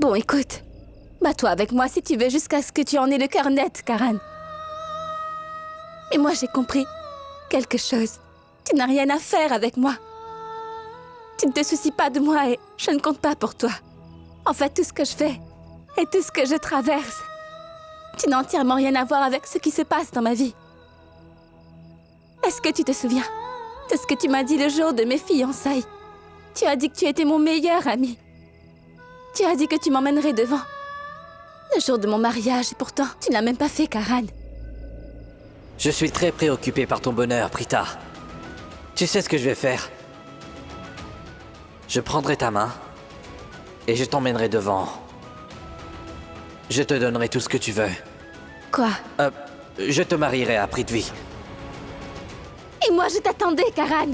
Bon, écoute. Bats-toi avec moi si tu veux jusqu'à ce que tu en aies le cœur net, Karan. Mais moi, j'ai compris quelque chose. Tu n'as rien à faire avec moi. Tu ne te soucies pas de moi et je ne compte pas pour toi. En fait, tout ce que je fais et tout ce que je traverse, tu n'as entièrement rien à voir avec ce qui se passe dans ma vie. Est-ce que tu te souviens de ce que tu m'as dit le jour de mes fiançailles? Tu as dit que tu étais mon meilleur ami. Tu as dit que tu m'emmènerais devant. Le jour de mon mariage, et pourtant, tu ne l'as même pas fait, Karan. Je suis très préoccupé par ton bonheur, Prita. Tu sais ce que je vais faire? Je prendrai ta main et je t'emmènerai devant. Je te donnerai tout ce que tu veux. Quoi? Je te marierai à Prithvi. Et moi, je t'attendais, Karan.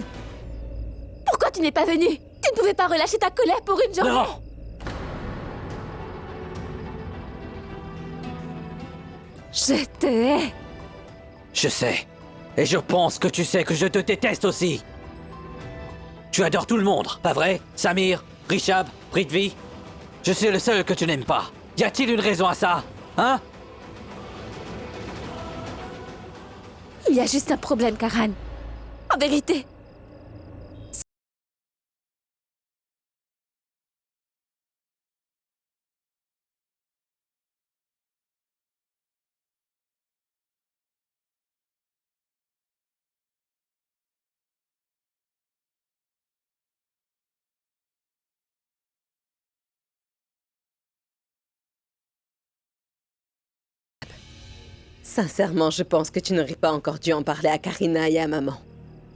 Pourquoi tu n'es pas venu? Tu ne pouvais pas relâcher ta colère pour une journée? Non! Je te hais. Je sais. Et je pense que tu sais que je te déteste aussi. Tu adores tout le monde, pas vrai? Samir, Rishab, Prithvi. Je suis le seul que tu n'aimes pas. Y a-t-il une raison à ça? Hein? Il y a juste un problème, Karan. En vérité. Sincèrement, je pense que tu n'aurais pas encore dû en parler à Karina et à maman.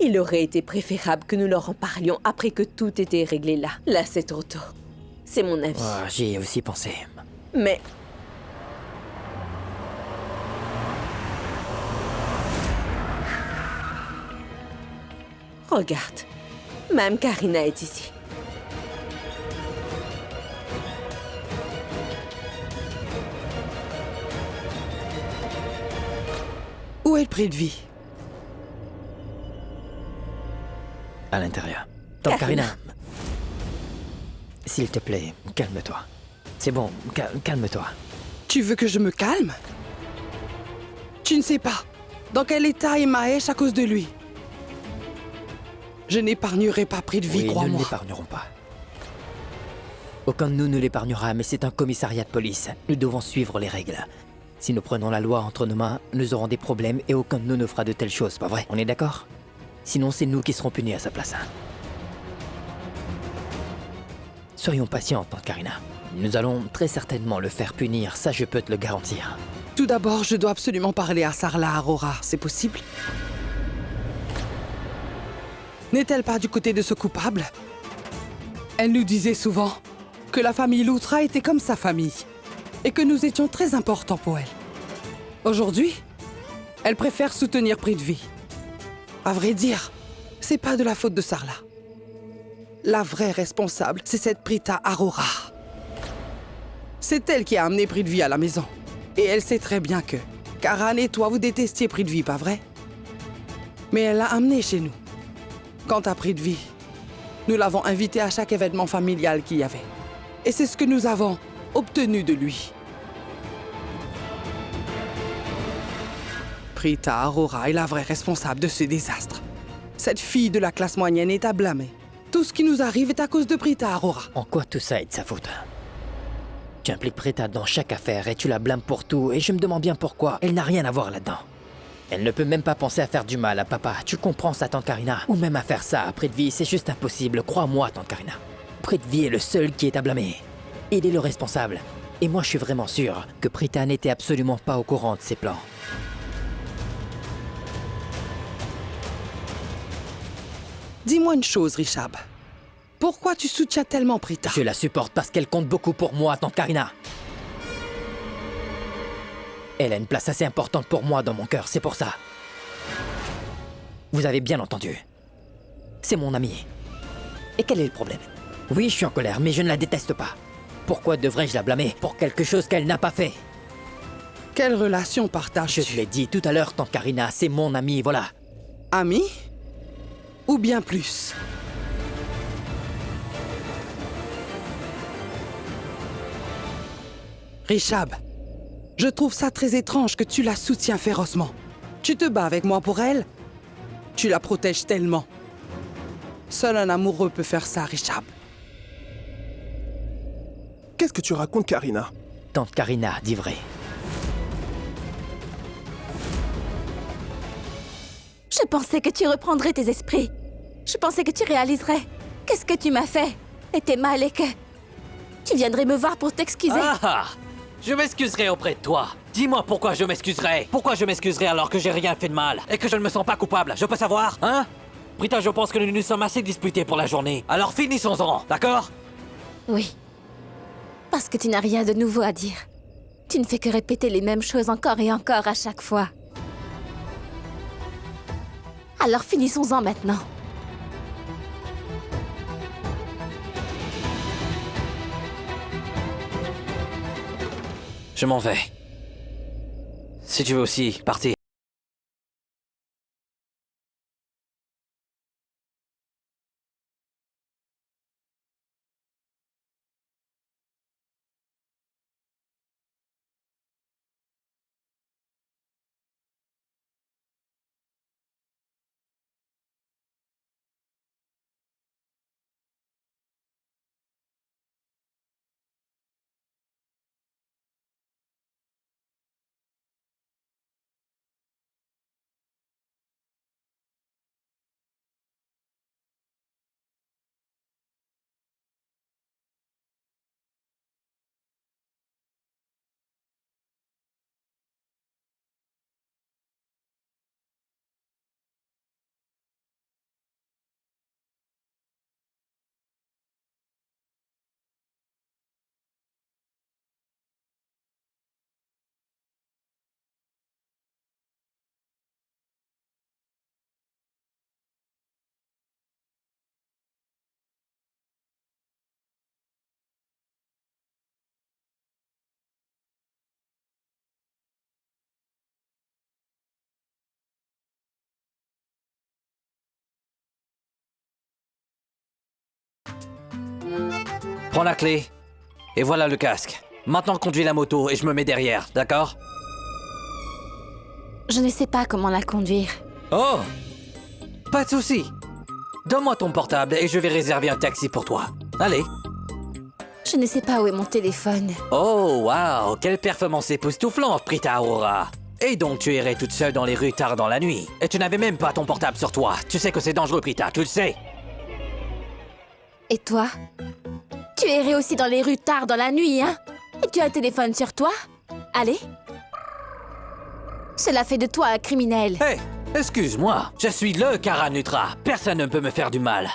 Il aurait été préférable que nous leur en parlions après que tout était réglé là. Là, c'est trop tôt. C'est mon avis. Oh, j'y ai aussi pensé. Mais... Regarde. Même Karina est ici. Où est le Prithvi? À l'intérieur. Donc, Karina, s'il te plaît, calme-toi. C'est bon, calme-toi. Tu veux que je me calme? Tu ne sais pas dans quel état est Mahesh à cause de lui. Je n'épargnerai pas Prithvi, Oui, nous ne crois-moi. l'épargnerons pas. Aucun de nous ne l'épargnera, mais c'est un commissariat de police. Nous devons suivre les règles. Si nous prenons la loi entre nos mains, nous aurons des problèmes et aucun de nous ne fera de telles choses, pas vrai? On est d'accord? Sinon, c'est nous qui serons punis à sa place. Soyons patients, tante Karina. Nous allons très certainement le faire punir, ça je peux te le garantir. Tout d'abord, je dois absolument parler à Sarla Arora. C'est possible? N'est-elle pas du côté de ce coupable? Elle nous disait souvent que la famille Loutra était comme sa famille et que nous étions très importants pour elle. Aujourd'hui, elle préfère soutenir Prithvi. À vrai dire, c'est pas de la faute de Sarla. La vraie responsable, c'est cette Prita Arora. C'est elle qui a amené Prithvi à la maison. Et elle sait très bien que Karan et toi, vous détestiez Prithvi, pas vrai? Mais elle l'a amené chez nous. Quant à Prithvi, nous l'avons invité à chaque événement familial qu'il y avait. Et c'est ce que nous avons obtenu de lui. Prita Arora est la vraie responsable de ce désastre. Cette fille de la classe moyenne est à blâmer. Tout ce qui nous arrive est à cause de Prita Arora. En quoi tout ça est de sa faute? Tu impliques Prita dans chaque affaire et tu la blâmes pour tout, et je me demande bien pourquoi. Elle n'a rien à voir là-dedans. Elle ne peut même pas penser à faire du mal à papa. Tu comprends ça, tante Karina? Ou même à faire ça à Prithvi, c'est juste impossible. Crois-moi, tante Karina. Prithvi est le seul qui est à blâmer. Il est le responsable. Et moi, je suis vraiment sûr que Prita n'était absolument pas au courant de ses plans. Dis-moi une chose, Rishab. Pourquoi tu soutiens tellement Prita? Je la supporte parce qu'elle compte beaucoup pour moi, tante Karina. Elle a une place assez importante pour moi dans mon cœur, c'est pour ça. Vous avez bien entendu. C'est mon amie. Et quel est le problème? Oui, je suis en colère, mais je ne la déteste pas. Pourquoi devrais-je la blâmer pour quelque chose qu'elle n'a pas fait? Quelle relation partages-tu? Je te l'ai dit tout à l'heure, tante Karina, c'est mon amie, voilà. Ami? Ou bien plus? Rishab, je trouve ça très étrange que tu la soutiens férocement. Tu te bats avec moi pour elle. Tu la protèges tellement. Seul un amoureux peut faire ça, Rishab. Qu'est-ce que tu racontes, Karina? Tante Karina dit vrai. Je pensais que tu reprendrais tes esprits. Je pensais que tu réaliserais. Qu'est-ce que tu m'as fait? Et t'es mal et que... Tu viendrais me voir pour t'excuser. Ah! Je m'excuserai auprès de toi. Dis-moi pourquoi je m'excuserai. Pourquoi je m'excuserai alors que j'ai rien fait de mal et que je ne me sens pas coupable? Je peux savoir, hein? Prita, je pense que nous nous sommes assez disputés pour la journée. Alors finissons-en, d'accord? Oui. Parce que tu n'as rien de nouveau à dire. Tu ne fais que répéter les mêmes choses encore et encore à chaque fois. Alors finissons-en maintenant. Je m'en vais. Si tu veux aussi partir. Prends la clé. Et voilà le casque. Maintenant conduis la moto et je me mets derrière, d'accord? Je ne sais pas comment la conduire. Oh! Pas de souci. Donne-moi ton portable et je vais réserver un taxi pour toi. Allez. Je ne sais pas où est mon téléphone. Oh, waouh! Quelle performance époustouflante, Prita Aurora! Et donc tu irais toute seule dans les rues tard dans la nuit. Et tu n'avais même pas ton portable sur toi. Tu sais que c'est dangereux, Prita, tu le sais. Et toi? Tu errais aussi dans les rues tard dans la nuit, hein? Et tu as un téléphone sur toi? Allez. Cela fait de toi un criminel. Hé, excuse-moi. Je suis le Karanutra. Personne ne peut me faire du mal.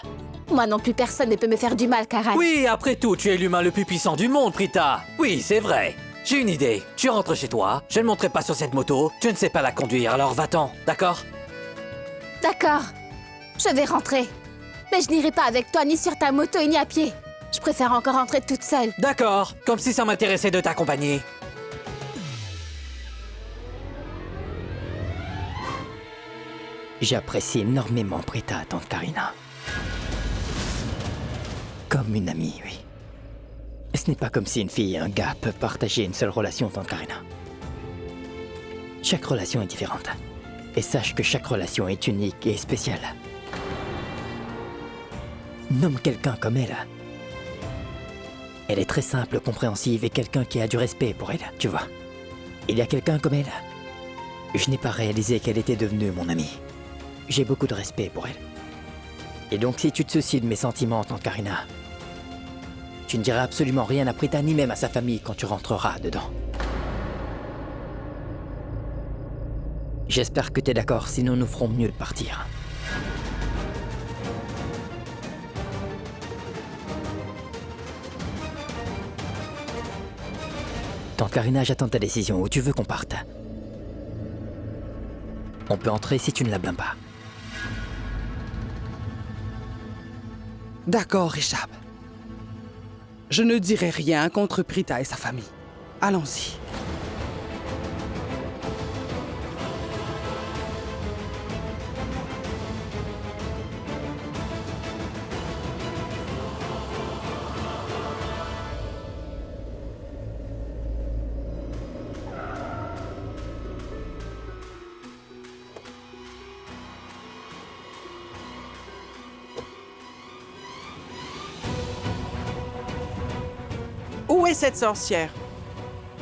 Moi non plus, personne ne peut me faire du mal, Karan. Oui, après tout, tu es l'humain le plus puissant du monde, Prita. Oui, c'est vrai. J'ai une idée. Tu rentres chez toi. Je ne monterai pas sur cette moto. Tu ne sais pas la conduire, alors va-t'en, d'accord? D'accord. Je vais rentrer. Mais je n'irai pas avec toi ni sur ta moto ni à pied. Je préfère encore rentrer toute seule. D'accord, comme si ça m'intéressait de t'accompagner. J'apprécie énormément Prita, tante Karina. Comme une amie, oui. Ce n'est pas comme si une fille et un gars peuvent partager une seule relation, tante Karina. Chaque relation est différente. Et sache que chaque relation est unique et spéciale. Nomme quelqu'un comme elle. Elle est très simple, compréhensive et quelqu'un qui a du respect pour elle, tu vois. Il y a quelqu'un comme elle. Je n'ai pas réalisé qu'elle était devenue mon amie. J'ai beaucoup de respect pour elle. Et donc si tu te soucies de mes sentiments, tante Karina, tu ne diras absolument rien à Prita ni même à sa famille quand tu rentreras dedans. J'espère que t'es d'accord, sinon nous ferons mieux de partir. Tante Karina, j'attends ta décision. Où tu veux qu'on parte? On peut entrer si tu ne la blâmes pas. D'accord, Rishab. Je ne dirai rien contre Prita et sa famille. Allons-y. est cette sorcière?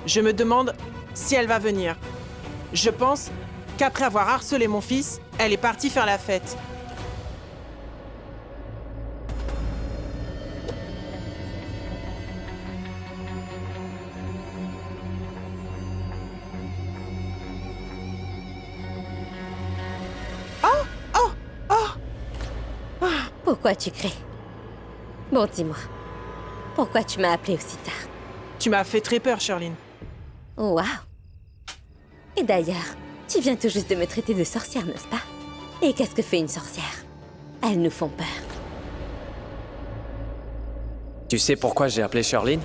Je me demande si elle va venir. Je pense qu'après avoir harcelé mon fils, elle est partie faire la fête. Pourquoi tu cries? Bon, dis-moi. Pourquoi tu m'as appelé aussi tard? Tu m'as fait très peur, Charline. Waouh! Et d'ailleurs, tu viens tout juste de me traiter de sorcière, n'est-ce pas? Et qu'est-ce que fait une sorcière? Elles nous font peur. Tu sais pourquoi j'ai appelé Charline?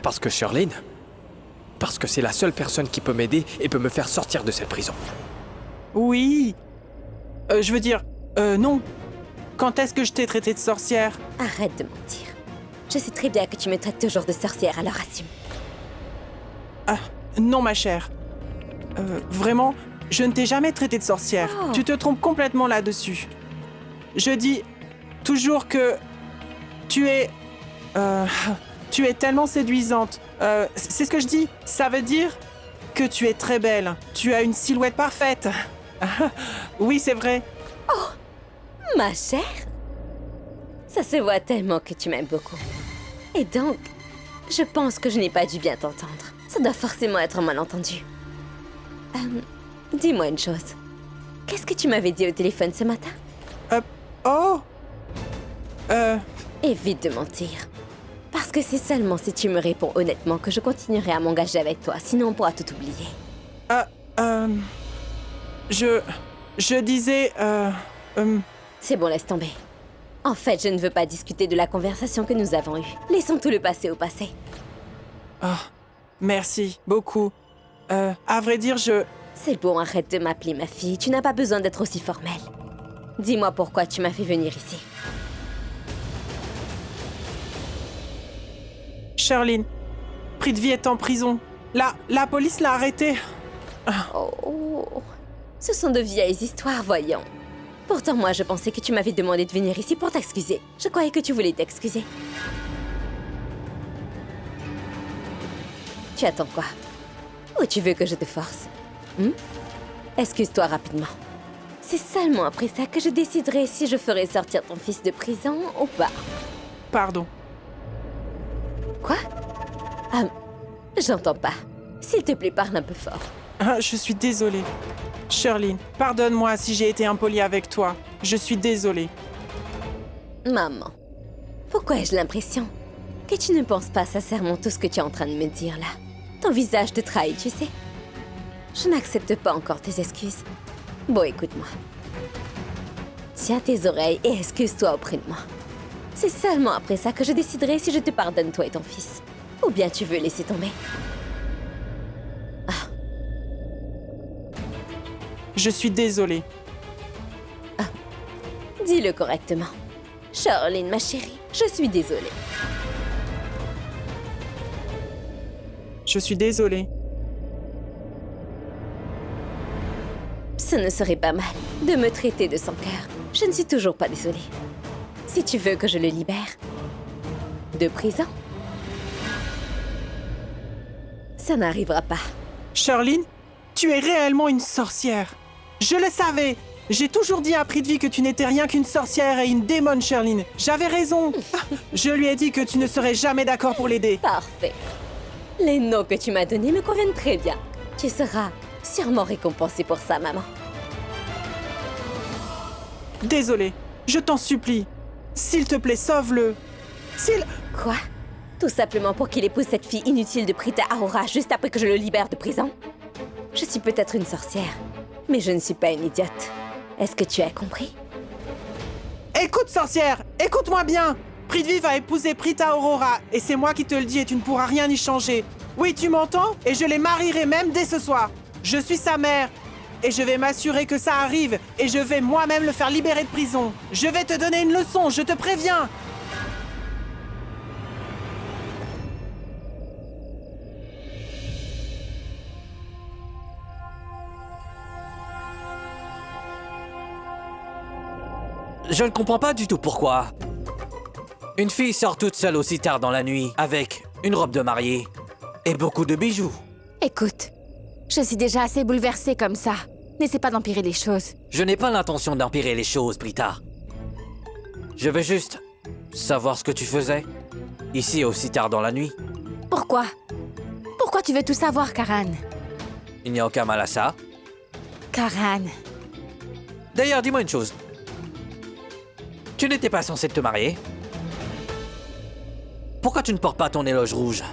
Parce que c'est la seule personne qui peut m'aider et peut me faire sortir de cette prison. Oui. Je veux dire, non. Quand est-ce que je t'ai traité de sorcière? Arrête de mentir. Je sais très bien que tu me traites toujours de sorcière, alors assume. Ah, non, ma chère. Vraiment, je ne t'ai jamais traité de sorcière. Oh. Tu te trompes complètement là-dessus. Je dis toujours que tu es... tu es tellement séduisante. C'est ce que je dis. Ça veut dire que tu es très belle. Tu as une silhouette parfaite. Oui, c'est vrai. Ma chère? Ça se voit tellement que tu m'aimes beaucoup. Et donc, je pense que je n'ai pas dû bien t'entendre. Ça doit forcément être un malentendu. Dis-moi une chose. Qu'est-ce que tu m'avais dit au téléphone ce matin? Oh. Évite de mentir. Parce que c'est seulement si tu me réponds honnêtement que je continuerai à m'engager avec toi, sinon on pourra tout oublier. Je disais... C'est bon, laisse tomber. En fait, je ne veux pas discuter de la conversation que nous avons eue. Laissons tout le passé au passé. Merci, beaucoup. À vrai dire, C'est bon, arrête de m'appeler ma fille. Tu n'as pas besoin d'être aussi formelle. Dis-moi pourquoi tu m'as fait venir ici. Charline, Prithvi est en prison. La police l'a arrêté. Oh, ce sont de vieilles histoires, voyons. Pourtant, moi, je pensais que tu m'avais demandé de venir ici pour t'excuser. Je croyais que tu voulais t'excuser. Tu attends quoi? Ou tu veux que je te force? Excuse-toi rapidement. C'est seulement après ça que je déciderai si je ferai sortir ton fils de prison ou pas. Pardon. Quoi? J'entends pas. S'il te plaît, parle un peu fort. Je suis désolée. Charline, pardonne-moi si j'ai été impoli avec toi. Je suis désolée. Maman, pourquoi ai-je l'impression que tu ne penses pas sincèrement tout ce que tu es en train de me dire là? Ton visage te trahit, tu sais. Je n'accepte pas encore tes excuses. Bon, écoute-moi. Tiens tes oreilles et excuse-toi auprès de moi. C'est seulement après ça que je déciderai si je te pardonne, toi et ton fils. Ou bien tu veux laisser tomber. Je suis désolée. Dis-le correctement. Charline, ma chérie, je suis désolée. Je suis désolée. Ce ne serait pas mal de me traiter de sans cœur. Je ne suis toujours pas désolée. Si tu veux que je le libère de prison, ça n'arrivera pas. Charline, tu es réellement une sorcière. Je le savais. J'ai toujours dit à Prithvi que tu n'étais rien qu'une sorcière et une démone, Charline. J'avais raison. Je lui ai dit que tu ne serais jamais d'accord pour l'aider. Parfait. Les noms que tu m'as donnés me conviennent très bien. Tu seras sûrement récompensée pour ça, maman. Désolé. Je t'en supplie. S'il te plaît, sauve-le. Quoi? Tout simplement pour qu'il épouse cette fille inutile de Prita Aurora juste après que je le libère de prison? Je suis peut-être une sorcière, mais je ne suis pas une idiote. Est-ce que tu as compris? Écoute, sorcière, écoute-moi bien. Prithvi va épouser Prita Aurora, et c'est moi qui te le dis et tu ne pourras rien y changer. Oui, tu m'entends? Et je les marierai même dès ce soir. Je suis sa mère, et je vais m'assurer que ça arrive, et je vais moi-même le faire libérer de prison. Je vais te donner une leçon, je te préviens. Je ne comprends pas du tout pourquoi. Une fille sort toute seule aussi tard dans la nuit avec une robe de mariée et beaucoup de bijoux. Écoute, je suis déjà assez bouleversée comme ça. N'essaie pas d'empirer les choses. Je n'ai pas l'intention d'empirer les choses, Britta. Je veux juste savoir ce que tu faisais ici aussi tard dans la nuit. Pourquoi? Pourquoi tu veux tout savoir, Karan? Il n'y a aucun mal à ça. Karan, D'ailleurs, dis-moi une chose. Tu n'étais pas censé te marier? Pourquoi tu ne portes pas ton éloge rouge?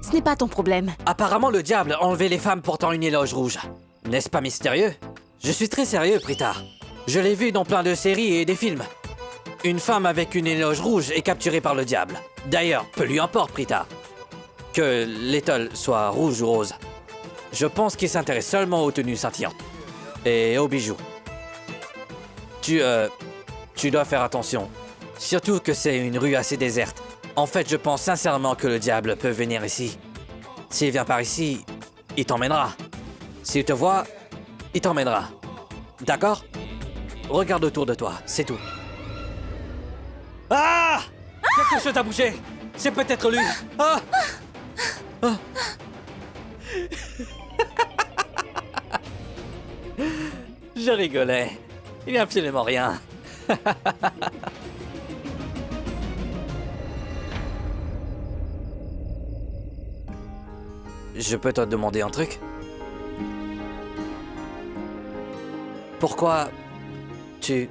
ce n'est pas ton problème. Apparemment, le diable a enlevé les femmes portant une éloge rouge. N'est-ce pas mystérieux? Je suis très sérieux, Britta. Je l'ai vu dans plein de séries et des films. Une femme avec une éloge rouge est capturée par le diable. D'ailleurs, peu lui importe, Britta. Que l'étole soit rouge ou rose. Je pense qu'il s'intéresse seulement aux tenues scintillantes. Et aux bijoux. Tu dois faire attention. Surtout que c'est une rue assez déserte. En fait, je pense sincèrement que le diable peut venir ici. S'il vient par ici, il t'emmènera. S'il te voit, il t'emmènera. D'accord? Regarde autour de toi, c'est tout. Ah! Quelque chose a bougé! C'est peut-être lui! Ah! Ah! Je rigolais. Il n'y a absolument rien. Je peux te demander un truc? Pourquoi tu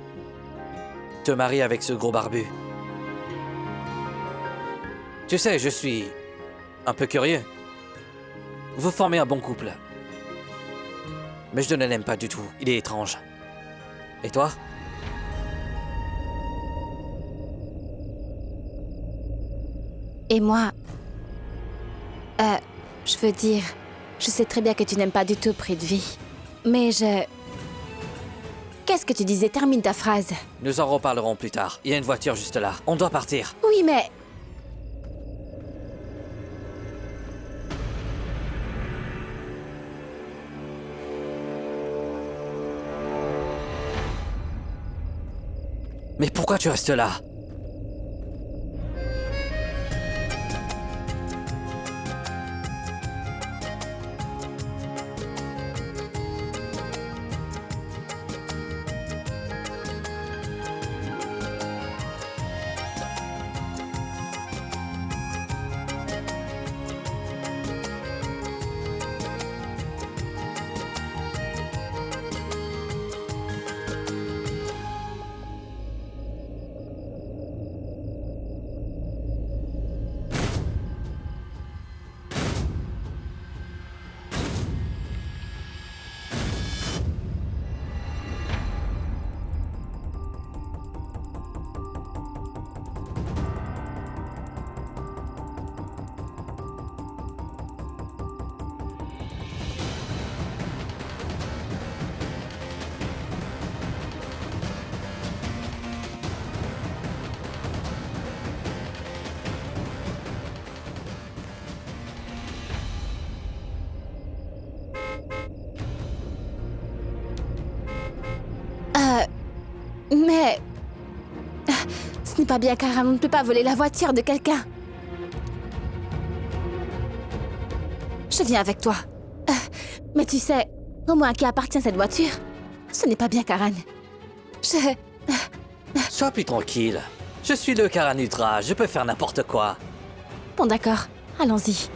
te maries avec ce gros barbu? Tu sais, je suis un peu curieux. Vous formez un bon couple. Mais je ne l'aime pas du tout. Il est étrange. Et toi? Et moi... je veux dire... Je sais très bien que tu n'aimes pas du tout Prithvi. Mais je... Qu'est-ce que tu disais? Termine ta phrase. Nous en reparlerons plus tard. Il y a une voiture juste là. On doit partir. Oui, mais... Mais pourquoi tu restes là? Mais... Ce n'est pas bien, car on ne peut pas voler la voiture de quelqu'un. Je viens avec toi. Mais tu sais, au moins à qui appartient cette voiture? Ce n'est pas bien, Karan. Sois plus tranquille. Je suis le Karan Ultra, je peux faire n'importe quoi. Bon, d'accord. Allons-y.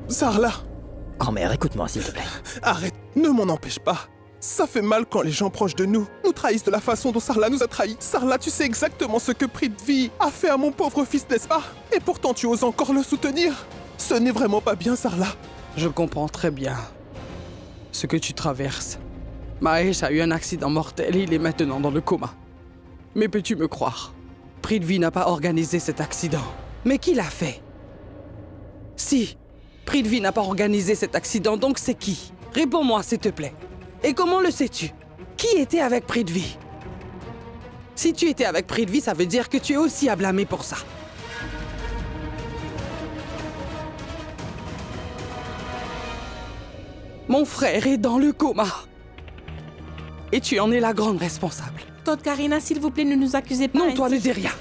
Sarla, Grand-mère, écoute-moi, s'il te plaît. arrête, ne m'en empêche pas. Ça fait mal quand les gens proches de nous nous trahissent de la façon dont Sarla nous a trahis. Sarla, tu sais exactement ce que Prithvi a fait à mon pauvre fils, n'est-ce pas? Et pourtant tu oses encore le soutenir. Ce n'est vraiment pas bien, Sarla. Je comprends très bien ce que tu traverses. Mahesh a eu un accident mortel et il est maintenant dans le coma. Mais peux-tu me croire? Prithvi n'a pas organisé cet accident. Mais qui l'a fait? Si, Prithvi n'a pas organisé cet accident, donc c'est qui? Réponds-moi, s'il te plaît. Et comment le sais-tu? Qui était avec Prithvi? Si tu étais avec Prithvi, ça veut dire que tu es aussi à blâmer pour ça. Mon frère est dans le coma. Et tu en es la grande responsable. Tante Karina, s'il vous plaît, ne nous accusez pas. Non, ainsi. toi, ne dis rien.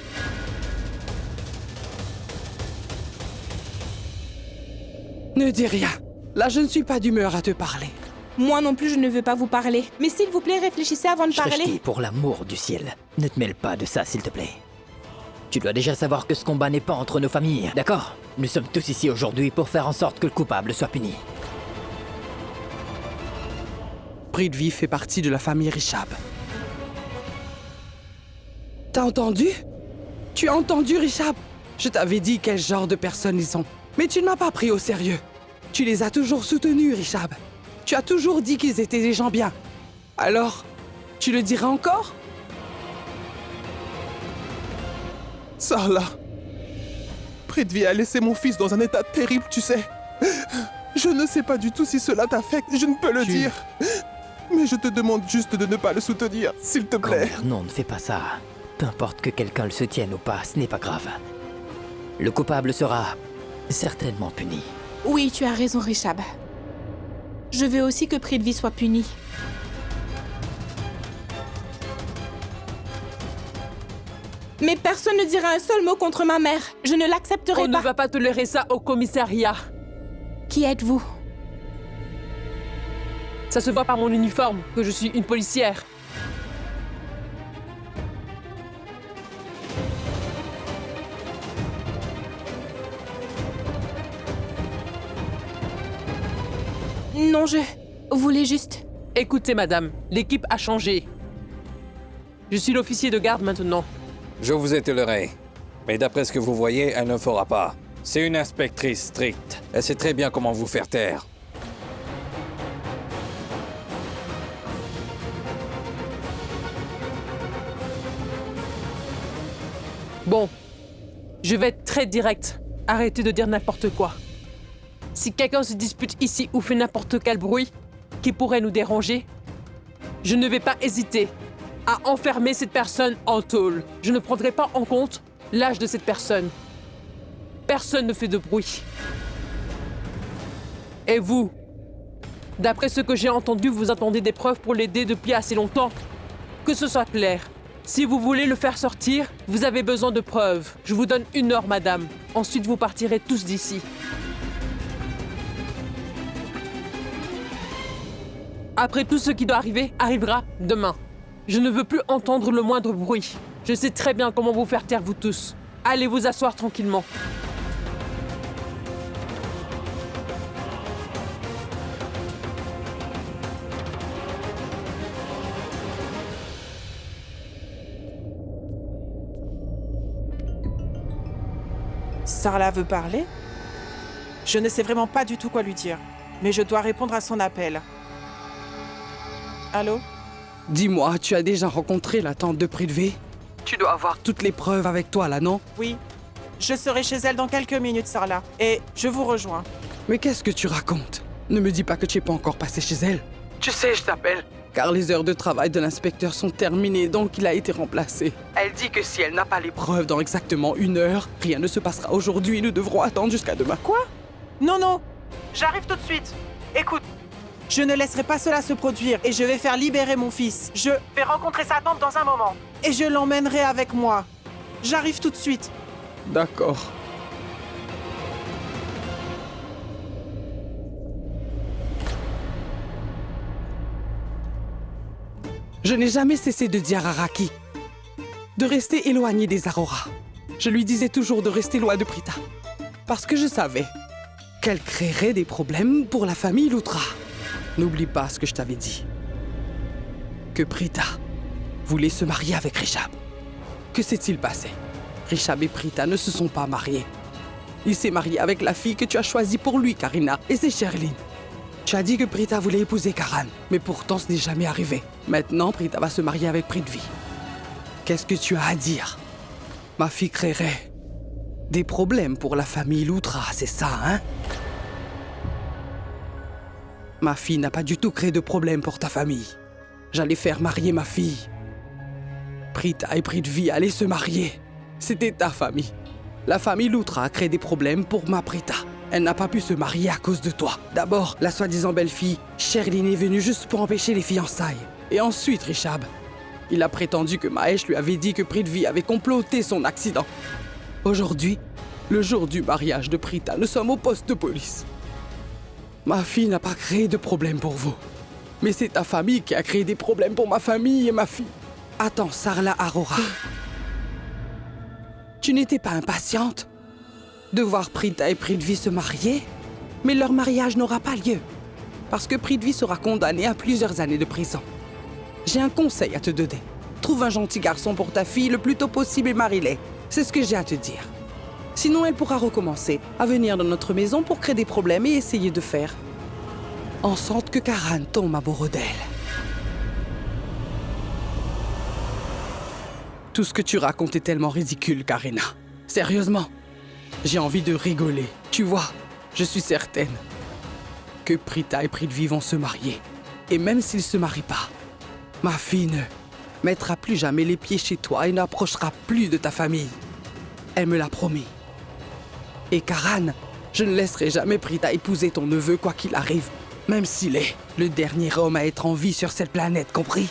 Ne dis rien. Là, je ne suis pas d'humeur à te parler. Moi non plus, je ne veux pas vous parler. Mais s'il vous plaît, réfléchissez avant de Shreshti, parler. pour l'amour du ciel, ne te mêle pas de ça, s'il te plaît. Tu dois déjà savoir que ce combat n'est pas entre nos familles, d'accord? Nous sommes tous ici aujourd'hui pour faire en sorte que le coupable soit puni. Prithvi fait partie de la famille Rishab. T'as entendu? Tu as entendu, Rishab? Je t'avais dit quel genre de personnes ils sont. Mais tu ne m'as pas pris au sérieux. Tu les as toujours soutenus, Rishab. Tu as toujours dit qu'ils étaient des gens bien. Alors, tu le diras encore? Sarla, Prithvi a laissé mon fils dans un état terrible, tu sais. Je ne sais pas du tout si cela t'affecte, je ne peux le dire. Mais je te demande juste de ne pas le soutenir, s'il te plaît. Grand-mère, non, ne fais pas ça. Peu importe que quelqu'un le soutienne ou pas, ce n'est pas grave. Le coupable sera certainement puni. Oui, tu as raison, Rishab. Je veux aussi que Prithvi soit puni. Mais personne ne dira un seul mot contre ma mère. Je ne l'accepterai On pas. ne va pas tolérer ça au commissariat. Qui êtes-vous? Ça se voit par mon uniforme que je suis une policière. Non, je voulais juste... Écoutez, madame, l'équipe a changé. Je suis l'officier de garde maintenant. Je vous ai toléré. Mais d'après ce que vous voyez, elle ne fera pas. C'est une inspectrice stricte. Elle sait très bien comment vous faire taire. Bon, je vais être très direct. Arrêtez de dire n'importe quoi. Si quelqu'un se dispute ici ou fait n'importe quel bruit qui pourrait nous déranger, je ne vais pas hésiter à enfermer cette personne en tôle. Je ne prendrai pas en compte l'âge de cette personne. Personne ne fait de bruit. Et vous, d'après ce que j'ai entendu, vous attendez des preuves pour l'aider depuis assez longtemps. Que ce soit clair. Si vous voulez le faire sortir, vous avez besoin de preuves. Je vous donne 1 heure, madame. Ensuite, vous partirez tous d'ici. Après, tout ce qui doit arriver arrivera demain. Je ne veux plus entendre le moindre bruit. Je sais très bien comment vous faire taire, vous tous. Allez vous asseoir tranquillement. Sarla veut parler? Je ne sais vraiment pas du tout quoi lui dire. Mais je dois répondre à son appel. Allô? Dis-moi, tu as déjà rencontré la tante de Prithvi? Tu dois avoir toutes les preuves avec toi, là, non? Oui. Je serai chez elle dans quelques minutes, Sarla. Et je vous rejoins. Mais qu'est-ce que tu racontes? Ne me dis pas que tu n'es pas encore passé chez elle. Tu sais, je t'appelle. Car les heures de travail de l'inspecteur sont terminées, donc il a été remplacé. Elle dit que si elle n'a pas les preuves dans exactement 1 heure, rien ne se passera aujourd'hui. Nous devrons attendre jusqu'à demain. Quoi? Non, non. J'arrive tout de suite. Écoute. Je ne laisserai pas cela se produire et je vais faire libérer mon fils. Je vais rencontrer sa tante dans un moment. Et je l'emmènerai avec moi. J'arrive tout de suite. D'accord. Je n'ai jamais cessé de dire à Raki de rester éloigné des Aroras. Je lui disais toujours de rester loin de Prita. Parce que je savais qu'elle créerait des problèmes pour la famille Loutra. N'oublie pas ce que je t'avais dit. Que Prita voulait se marier avec Rishab. Que s'est-il passé? Rishab et Prita ne se sont pas mariés. Il s'est marié avec la fille que tu as choisie pour lui, Karina, et c'est Sherlyn. Tu as dit que Prita voulait épouser Karan, mais pourtant ce n'est jamais arrivé. Maintenant, Prita va se marier avec Prithvi. Qu'est-ce que tu as à dire? Ma fille créerait des problèmes pour la famille Loutra, c'est ça, hein? Ma fille n'a pas du tout créé de problème pour ta famille. J'allais faire marier ma fille. Prita et Prithvi allaient se marier. C'était ta famille. La famille Loutra a créé des problèmes pour ma Prita. Elle n'a pas pu se marier à cause de toi. D'abord, la soi-disant belle-fille, Sherlyn, est venue juste pour empêcher les fiançailles. Et ensuite, Rishab, il a prétendu que Mahesh lui avait dit que Prithvi avait comploté son accident. Aujourd'hui, le jour du mariage de Prita, nous sommes au poste de police. Ma fille n'a pas créé de problème pour vous. Mais c'est ta famille qui a créé des problèmes pour ma famille et ma fille. Attends, Sarla Arora. Tu n'étais pas impatiente de voir Prita et Prithvi se marier? Mais leur mariage n'aura pas lieu. Parce que Prithvi sera condamné à plusieurs années de prison. J'ai un conseil à te donner. Trouve un gentil garçon pour ta fille le plus tôt possible et marie-les. C'est ce que j'ai à te dire. Sinon, elle pourra recommencer à venir dans notre maison pour créer des problèmes et essayer de faire en sorte que Karan tombe amoureux d'elle. Tout ce que tu racontes est tellement ridicule, Karina. Sérieusement, j'ai envie de rigoler. Tu vois, je suis certaine que Prita et Prithvi vont se marier. Et même s'ils ne se marient pas, ma fille ne mettra plus jamais les pieds chez toi et n'approchera plus de ta famille. Elle me l'a promis. Et Karan, je ne laisserai jamais Prita épouser ton neveu quoi qu'il arrive, même s'il est le dernier homme à être en vie sur cette planète, compris?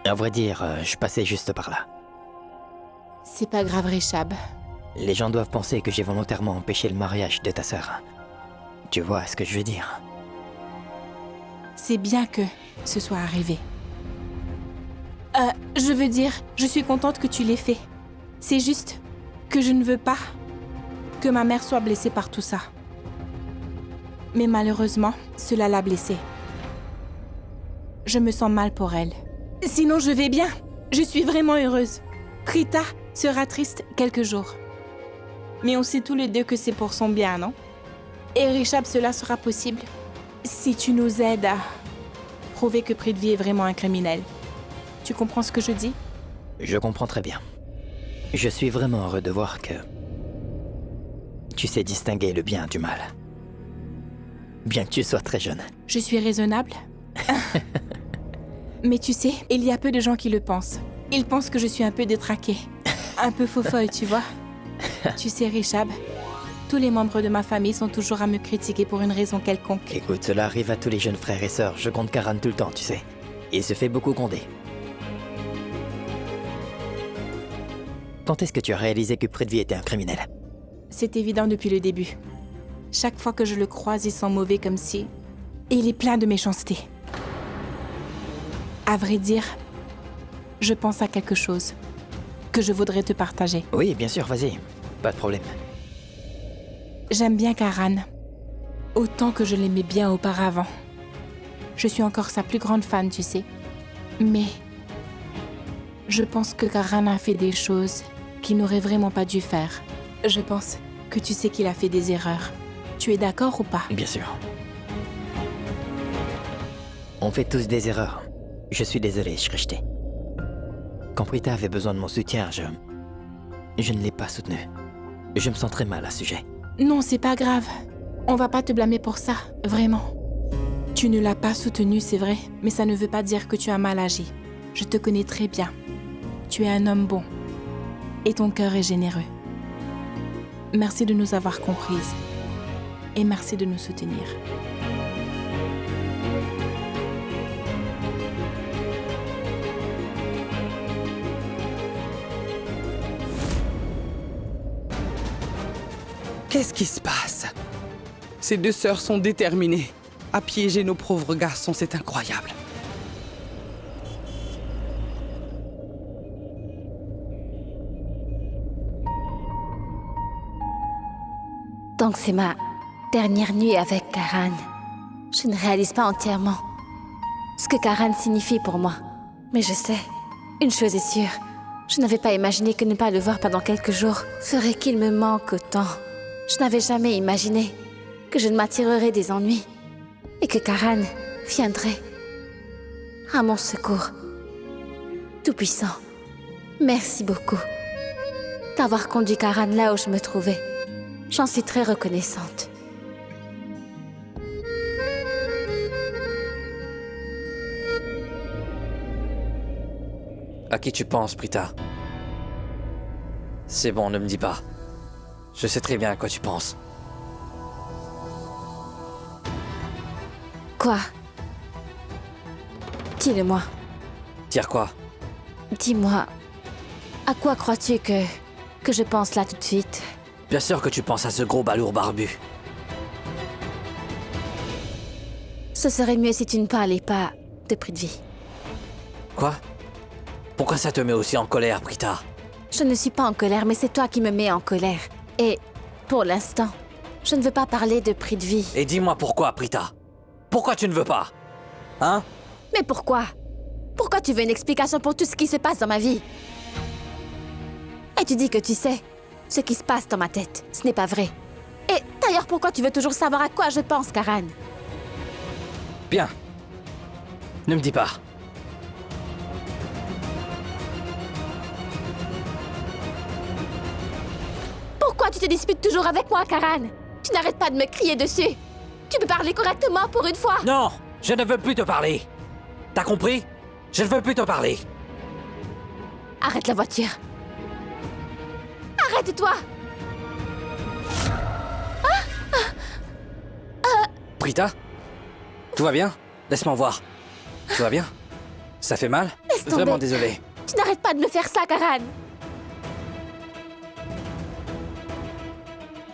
À vrai dire, je passais juste par là. C'est pas grave, Rishab. Les gens doivent penser que j'ai volontairement empêché le mariage de ta sœur. Tu vois ce que je veux dire? C'est bien que ce soit arrivé. Je veux dire, je suis contente que tu l'aies fait. C'est juste que je ne veux pas que ma mère soit blessée par tout ça. Mais malheureusement, cela l'a blessée. Je me sens mal pour elle. Sinon, je vais bien. Je suis vraiment heureuse. Prita sera triste quelques jours. Mais on sait tous les deux que c'est pour son bien, non? Et Rishab, cela sera possible si tu nous aides à prouver que Prithvi est vraiment un criminel. Tu comprends ce que je dis? Je comprends très bien. Je suis vraiment heureux de voir que tu sais distinguer le bien du mal. Bien que tu sois très jeune. Je suis raisonnable. Mais tu sais, il y a peu de gens qui le pensent. Ils pensent que je suis un peu détraquée. Un peu faux-folle, tu vois. Tu sais, Rishab, tous les membres de ma famille sont toujours à me critiquer pour une raison quelconque. Écoute, cela arrive à tous les jeunes frères et sœurs. Je compte Karan tout le temps, tu sais. Il se fait beaucoup gronder. Quand est-ce que tu as réalisé que Prithvi était un criminel? C'est évident depuis le début. Chaque fois que je le croise, il sent mauvais comme si... il est plein de méchanceté. À vrai dire, je pense à quelque chose que je voudrais te partager. Oui, bien sûr, vas-y. Pas de problème. J'aime bien Karan, autant que je l'aimais bien auparavant. Je suis encore sa plus grande fan, tu sais. Mais je pense que Karan a fait des choses qu'il n'aurait vraiment pas dû faire. Je pense que tu sais qu'il a fait des erreurs. Tu es d'accord ou pas? Bien sûr. On fait tous des erreurs. Je suis désolé, Shrishti. Quand Prita avait besoin de mon soutien, je ne l'ai pas soutenu. Je me sens très mal à ce sujet. Non, c'est pas grave. On va pas te blâmer pour ça, vraiment. Tu ne l'as pas soutenu, c'est vrai, mais ça ne veut pas dire que tu as mal agi. Je te connais très bien. Tu es un homme bon. Et ton cœur est généreux. Merci de nous avoir comprises. Et merci de nous soutenir. Qu'est-ce qui se passe? Ces deux sœurs sont déterminées à piéger nos pauvres garçons, c'est incroyable. Donc c'est ma dernière nuit avec Karan. Je ne réalise pas entièrement ce que Karan signifie pour moi. Mais je sais, une chose est sûre. Je n'avais pas imaginé que ne pas le voir pendant quelques jours ferait qu'il me manque autant. Je n'avais jamais imaginé que je ne m'attirerais des ennuis et que Karan viendrait à mon secours. Tout-puissant, merci beaucoup d'avoir conduit Karan là où je me trouvais. J'en suis très reconnaissante. À qui tu penses, Prita? C'est bon, ne me dis pas. Je sais très bien à quoi tu penses. Quoi? Dis-le-moi. Dire quoi? Dis-moi. À quoi crois-tu que je pense là tout de suite? Bien sûr que tu penses à ce gros balourd barbu. Ce serait mieux si tu ne parlais pas de prix de vie. Quoi? Pourquoi ça te met aussi en colère, Prita? Je ne suis pas en colère, mais c'est toi qui me mets en colère. Et, pour l'instant, je ne veux pas parler de prix de vie. Et dis-moi pourquoi, Prita? Pourquoi tu ne veux pas? Hein? Mais pourquoi? Pourquoi tu veux une explication pour tout ce qui se passe dans ma vie? Et tu dis que tu sais ce qui se passe dans ma tête. Ce n'est pas vrai. Et d'ailleurs, pourquoi tu veux toujours savoir à quoi je pense, Karan? Bien. Ne me dis pas. Pourquoi tu te disputes toujours avec moi, Karan? Tu n'arrêtes pas de me crier dessus. Tu peux parler correctement pour une fois. Non! Je ne veux plus te parler. T'as compris? Je ne veux plus te parler. Arrête la voiture. Arrête-toi. Prita? Tout va bien? Laisse-moi voir. Tout va bien? Ça fait mal? Laisse tomber. Vraiment désolé. Tu n'arrêtes pas de me faire ça, Karan.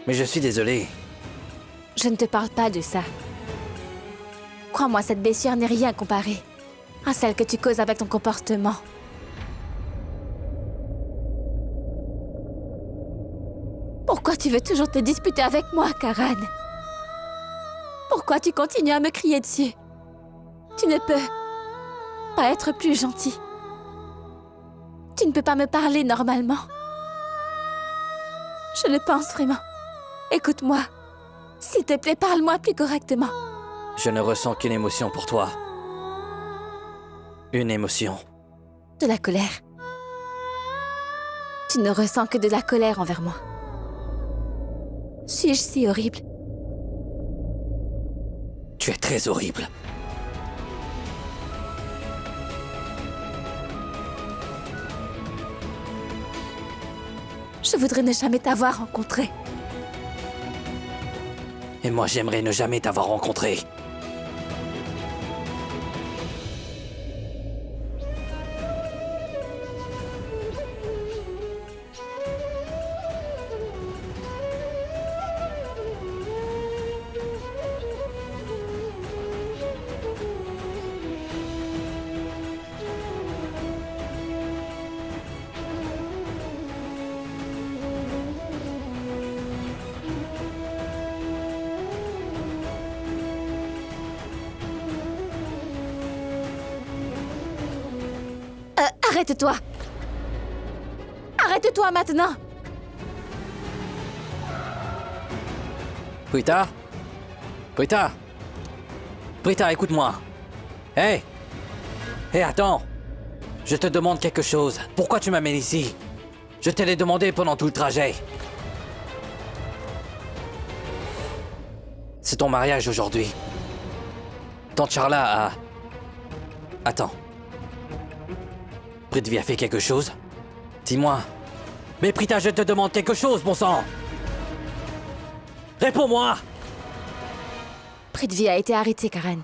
Mais je suis désolé. Je ne te parle pas de ça. Crois-moi, cette blessure n'est rien comparée à celle que tu causes avec ton comportement. Pourquoi tu veux toujours te disputer avec moi, Karan? Pourquoi tu continues à me crier dessus? Tu ne peux pas être plus gentil. Tu ne peux pas me parler normalement. Je le pense vraiment. Écoute-moi. S'il te plaît, parle-moi plus correctement. Je ne ressens qu'une émotion pour toi. Une émotion. De la colère. Tu ne ressens que de la colère envers moi. Suis-je si horrible? Tu es très horrible. Je voudrais ne jamais t'avoir rencontré. Et moi, j'aimerais ne jamais t'avoir rencontré. Arrête-toi! Arrête-toi maintenant! Prita? Prita? Prita, écoute-moi. Hé! Hé, attends! Je te demande quelque chose. Pourquoi tu m'amènes ici? Je te l'ai demandé pendant tout le trajet. C'est ton mariage aujourd'hui. Tante Charla a... Attends. Prithvi a fait quelque chose? Dis-moi. Mais Prita, je te demande quelque chose, bon sang! Réponds-moi! Prithvi a été arrêté, Karan.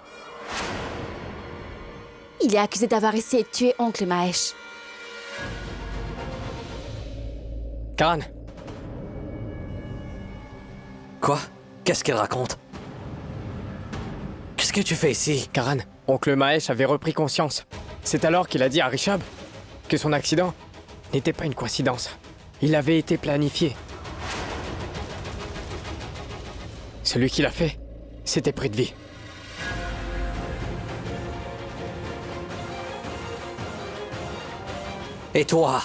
Il est accusé d'avoir essayé de tuer oncle Mahesh. Karan, Quoi? Qu'est-ce qu'elle raconte? Qu'est-ce que tu fais ici? Karan, oncle Mahesh avait repris conscience. C'est alors qu'il a dit à Rishab que son accident n'était pas une coïncidence. Il avait été planifié. Celui qui l'a fait, c'était Prithvi. Et toi?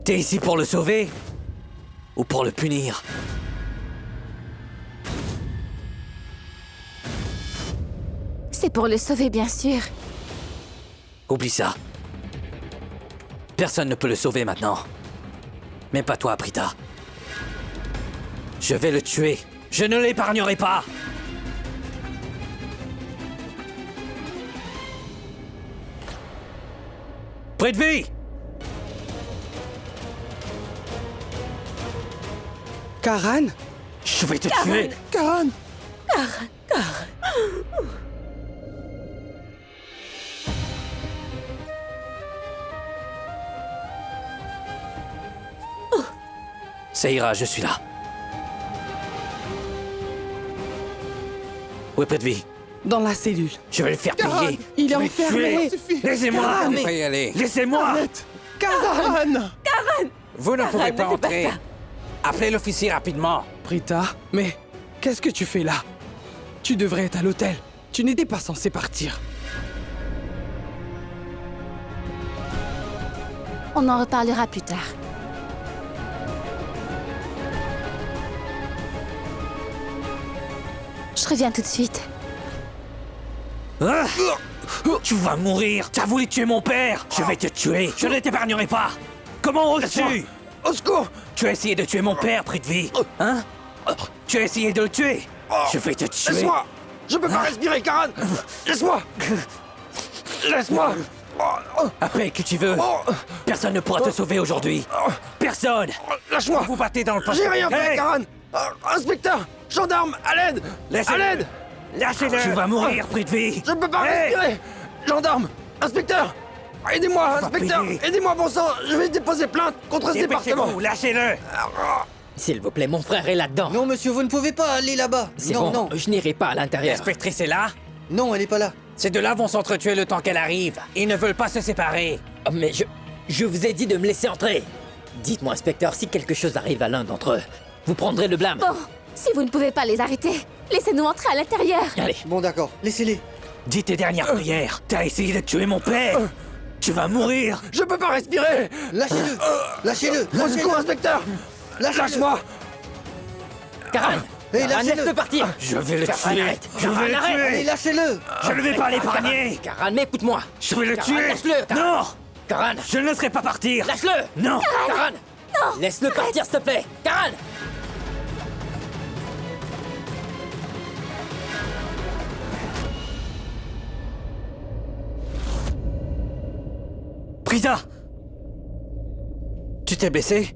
T'es ici pour le sauver? Ou pour le punir? C'est pour le sauver, bien sûr. Oublie ça. Personne ne peut le sauver maintenant. Même pas toi, Prita. Je vais le tuer. Je ne l'épargnerai pas. Prithvi! Karan? Je vais te tuer! Karan! Ça ira, je suis là. Où est Prithvi? Dans la cellule. Je vais le faire Karan, payer. il est Je vais le enfermé. tuer. Suffit. Laissez-moi! Vous ne pouvez pas y aller. Laissez-moi! Arrête! Karan! Karan! Vous ne pouvez pas ne fais pas entrer. ça. Appelez l'officier rapidement. Prita, mais qu'est-ce que tu fais là? Tu devrais être à l'hôtel. Tu n'étais pas censé partir. On en reparlera plus tard. Je reviens tout de suite. Ah! Tu vas mourir! T'as voulu tuer mon père! Je vais te tuer! Je ne t'épargnerai pas! Comment oses-tu? Au secours! Tu as essayé de tuer mon père, Prithvi! Hein? Tu as essayé de le tuer! Je vais te tuer! Laisse-moi! Je peux pas respirer, Karan! Laisse-moi! Laisse-moi! Appelle qui tu veux! Personne ne pourra te sauver aujourd'hui! Personne! Lâche-moi! Vous partez dans le passé! J'ai rien fait, Hey! Karan! Inspecteur! Gendarme! À l'aide! Laissez-le. À l'aide! Lâchez-le! Tu vas mourir, Prithvi! Je peux pas Hey! respirer! Gendarme! Inspecteur! Aidez-moi, inspecteur! payer. Aidez-moi, bon sang! Je vais déposer plainte contre ce département! Dépêchez-vous! Lâchez-le! S'il vous plaît, mon frère est là-dedans. Non, monsieur, vous ne pouvez pas aller là-bas. C'est Non, bon, non. je n'irai pas à l'intérieur. L'inspectrice est là? Non, elle est pas là. Ces deux-là vont s'entretuer le temps qu'elle arrive. Ils ne veulent pas se séparer. Oh, mais je vous ai dit de me laisser entrer. Dites-moi, inspecteur, si quelque chose arrive à l'un d'entre eux, vous prendrez le blâme. Bon, si vous ne pouvez pas les arrêter, laissez-nous entrer à l'intérieur. Allez, Bon, d'accord. Laissez-les. Dis tes dernières prières. T'as essayé de tuer mon père. Tu vas mourir. Je peux pas respirer! Lâchez-le. Lâchez-le. Au secours, Lâchez-le. inspecteur! Lâchez-le. Lâche-moi! Karan, Hey, Karan, lâchez-le. laisse-le partir. Je vais le Karan, tuer. arrête. Je vais le Karan, arrête. Allez, tuer. lâchez-le. Je ne vais pas l'épargner. Karan, mais écoute-moi. Je vais le Karan, tuer. lâche-le, Karan. Non. Karan, Je ne le laisserai pas partir. lâche-le. Non. Karan, laisse-le partir, s'il te plaît. Karan. Prita. Tu t'es blessé?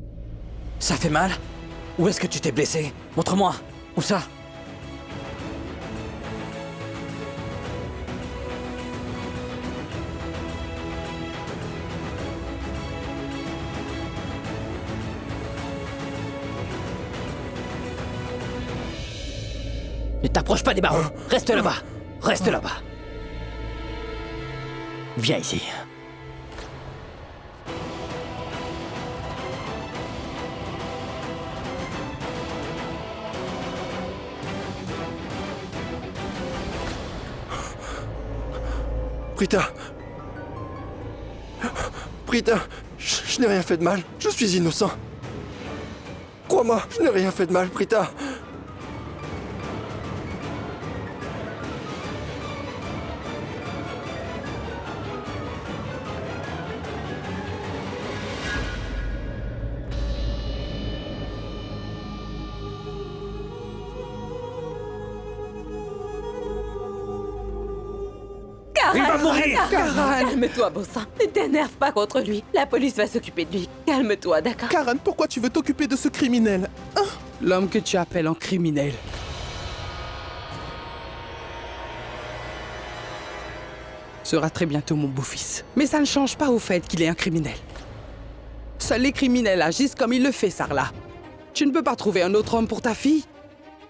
Ça fait mal? Où est-ce que tu t'es blessé? Montre-moi. Où ça? Ne t'approche pas des barreaux. Reste là-bas. Reste là-bas. Viens ici. Prita! Prita! Je n'ai rien fait de mal. Je suis innocent. Crois-moi, je n'ai rien fait de mal, Prita. Il va mourir. Calme-toi, bon sang. Ne t'énerve pas contre lui. La police va s'occuper de lui. Calme-toi, d'accord? Karan, pourquoi tu veux t'occuper de ce criminel? L'homme que tu appelles un criminel. Sera très bientôt mon beau-fils. Mais ça ne change pas au fait qu'il est un criminel. Seuls les criminels agissent comme il le fait, Sarla. Tu ne peux pas trouver un autre homme pour ta fille?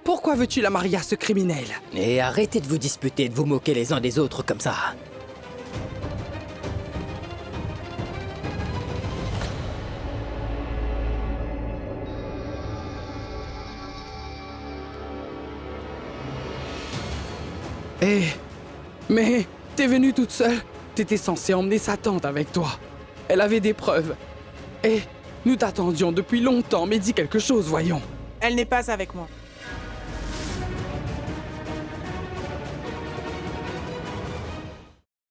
Pourquoi veux-tu la marier à ce criminel? Et arrêtez de vous disputer, de vous moquer les uns des autres comme ça. Eh, mais t'es venue toute seule. T'étais censée emmener sa tante avec toi. Elle avait des preuves. Eh, nous t'attendions depuis longtemps, mais dis quelque chose, voyons. Elle n'est pas avec moi.